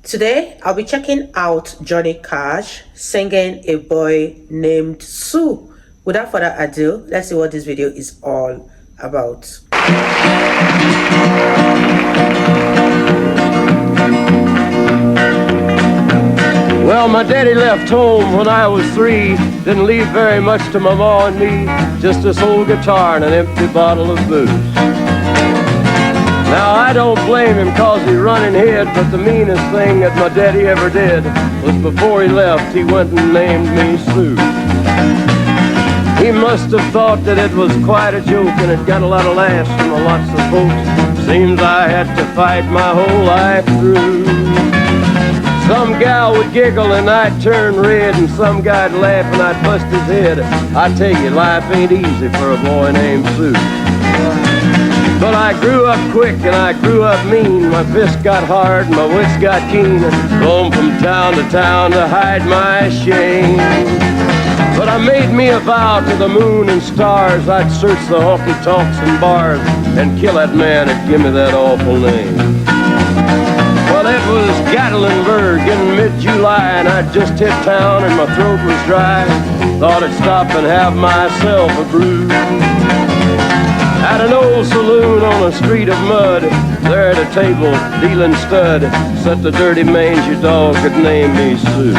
Today, I'll be checking out Johnny Cash singing A Boy Named Sue. Without further ado, let's see what this video is all about. Well, my daddy left home when I was 3. Didn't leave very much to my ma and me. Just this old guitar and an empty bottle of booze. Now, I don't blame him cause he run and hid, but the meanest thing that my daddy ever did was before he left, he went and named me Sue. He must have thought that it was quite a joke and it got a lot of laughs from lots of folks. Seems I had to fight my whole life through. Some gal would giggle and I'd turn red, and some guy'd laugh and I'd bust his head. I tell you, life ain't easy for a boy named Sue. But I grew up quick and I grew up mean. My fists got hard and my wits got keen. Roamed from town to hide my shame. But I made me a vow to the moon and stars, I'd search the honky-tonks and bars and kill that man that give me that awful name. Well, it was Gatlinburg in mid-July, and I'd just hit town and my throat was dry. Thought I'd stop and have myself a brew. At an old saloon on a street of mud, there at a table, dealing stud, sat the dirty mangy dog that named me Sue.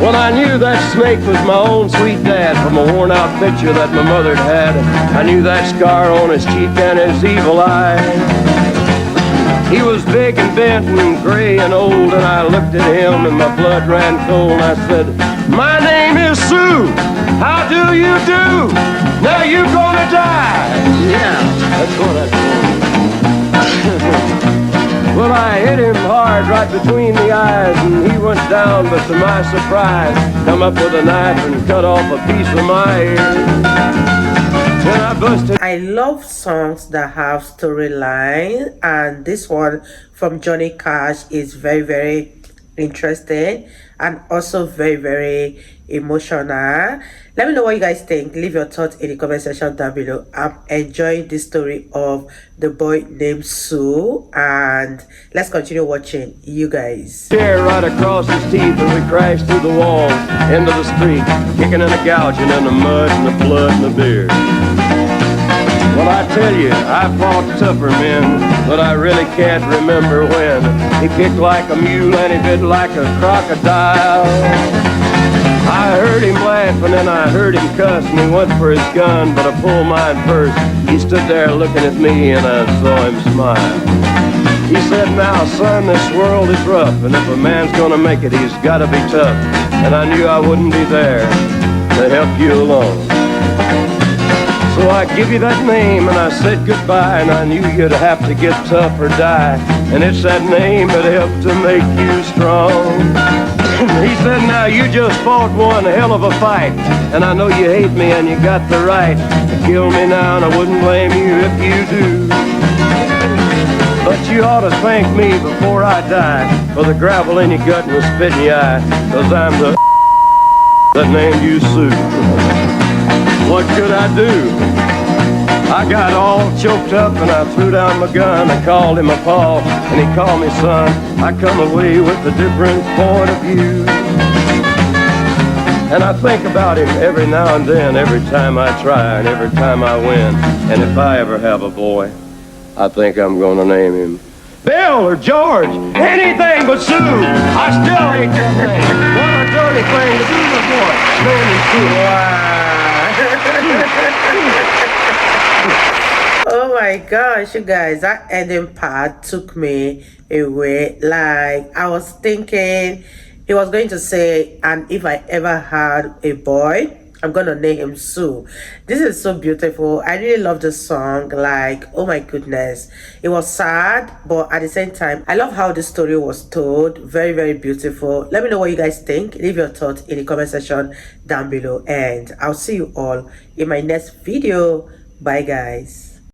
Well, I knew that snake was my own sweet dad from a worn-out picture that my mother'd had. I knew that scar on his cheek and his evil eye. He was big and bent and gray and old, and I looked at him and my blood ran cold. I said, "My name is Sue. How do you do? Now you're gonna die." Yeah, that's what I told him. Well, I hit him hard right between the eyes, and he went down, but to my surprise, come up with a knife and cut off a piece of my ear. I love songs that have storyline, and this one from Johnny Cash is very interesting and also very emotional. Let me know what you guys think. Leave your thoughts in the comment section down below. I'm enjoying this story of the boy named Sue, and let's continue watching, you guys. Tear right across his teeth as we crashed through the wall into the street, kicking and a gouging in the mud and the blood and the beer. Well, I tell you, I fought tougher men, but I really can't remember when. He kicked like a mule and he bit like a crocodile. I heard him laugh and then I heard him cuss, and he went for his gun, but I pulled mine first. He stood there looking at me and I saw him smile. He said, "Now, son, this world is rough, and if a man's gonna make it, he's gotta be tough." And I knew I wouldn't be there to help you along. So I give you that name and I said goodbye, and I knew you'd have to get tough or die. And it's that name that helped to make you strong. He said, "Now you just fought one hell of a fight, and I know you hate me and you got the right to kill me now, and I wouldn't blame you if you do. But you ought to thank me before I die for the gravel in your gut and the spit in your eye, 'cause I'm the that named you Sue." What could I do? I got all choked up and I threw down my gun. I called him a paw and he called me son. I come away with a different point of view. And I think about him every now and then, every time I try and every time I win. And if I ever have a boy, I think I'm gonna name him Bill or George, anything but Sue. I still hate that name. What a dirty thing to do to a boy. Name him Sue. Wow. Oh my gosh, you guys, that ending part took me away. Like, I was thinking he was going to say, "And if I ever had a boy, I'm gonna name him Sue." This is so beautiful. I really love the song. Like, oh my goodness, it was sad, but at the same time, I love how the story was told. Very beautiful. Let me know what you guys think. Leave your thoughts in the comment section down below, and I'll see you all in my next video. Bye guys.